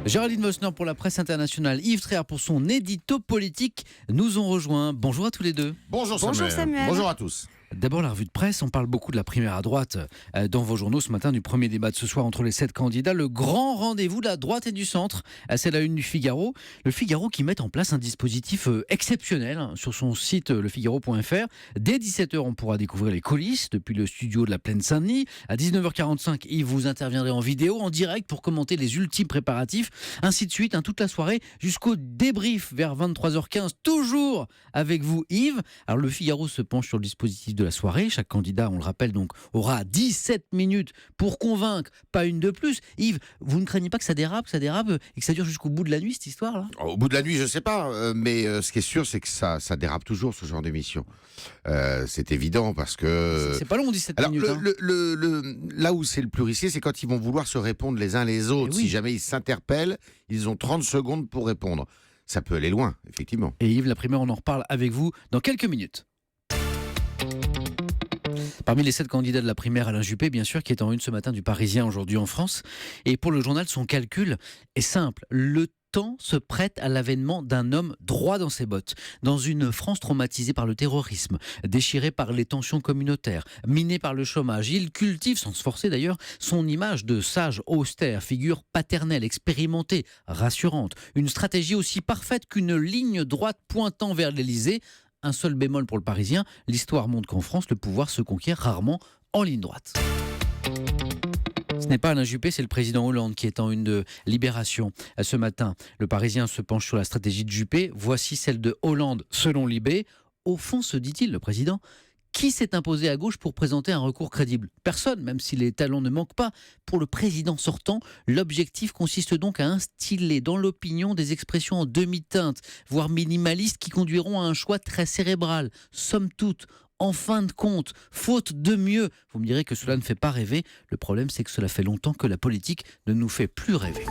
Géraldine Vosner pour la presse internationale, Yves Tréhard pour son édito politique nous ont rejoints. Bonjour à tous les deux. Bonjour Samuel. Bonjour à tous. D'abord la revue de presse, on parle beaucoup de la primaire à droite dans vos journaux ce matin, du premier débat de ce soir entre les 7 candidats, le grand rendez-vous de la droite et du centre. C'est la une du Figaro. Le Figaro qui met en place un dispositif exceptionnel sur son site lefigaro.fr. Dès 17h, on pourra découvrir les coulisses depuis le studio de la Plaine Saint-Denis. À 19h45, Yves, vous interviendrez en vidéo, en direct pour commenter les ultimes préparatifs. Ainsi de suite, toute la soirée jusqu'au débrief vers 23h15, toujours avec vous Yves. Alors le Figaro se penche sur le dispositif de la soirée. Chaque candidat, on le rappelle donc, aura 17 minutes pour convaincre, pas une de plus. Yves, vous ne craignez pas que ça dérape et que ça dure jusqu'au bout de la nuit cette histoire-là ? Au bout de la nuit, je sais pas, mais ce qui est sûr, c'est que ça dérape toujours ce genre d'émission. C'est évident parce que... C'est pas long, 17 Alors, minutes. là où c'est le plus risqué, c'est quand ils vont vouloir se répondre les uns les autres. Oui. Si jamais ils s'interpellent, ils ont 30 secondes pour répondre. Ça peut aller loin, effectivement. Et Yves, la primaire, on en reparle avec vous dans quelques minutes. Parmi les 7 candidats de la primaire, Alain Juppé, bien sûr, qui est en une ce matin du Parisien aujourd'hui en France. Et pour le journal, son calcul est simple. Le temps se prête à l'avènement d'un homme droit dans ses bottes. Dans une France traumatisée par le terrorisme, déchirée par les tensions communautaires, minée par le chômage, il cultive, sans se forcer d'ailleurs, son image de sage austère, figure paternelle, expérimentée, rassurante. Une stratégie aussi parfaite qu'une ligne droite pointant vers l'Élysée. Un seul bémol pour le Parisien, l'histoire montre qu'en France, le pouvoir se conquiert rarement en ligne droite. Ce n'est pas Alain Juppé, c'est le président Hollande qui est en une de Libération. Ce matin, le Parisien se penche sur la stratégie de Juppé. Voici celle de Hollande, selon Libé. Au fond, se dit-il, le président, qui s'est imposé à gauche pour présenter un recours crédible ? Personne, même si les talents ne manquent pas. Pour le président sortant, l'objectif consiste donc à instiller dans l'opinion des expressions en demi-teinte, voire minimalistes, qui conduiront à un choix très cérébral. Somme toute, en fin de compte, faute de mieux. Vous me direz que cela ne fait pas rêver. Le problème, c'est que cela fait longtemps que la politique ne nous fait plus rêver.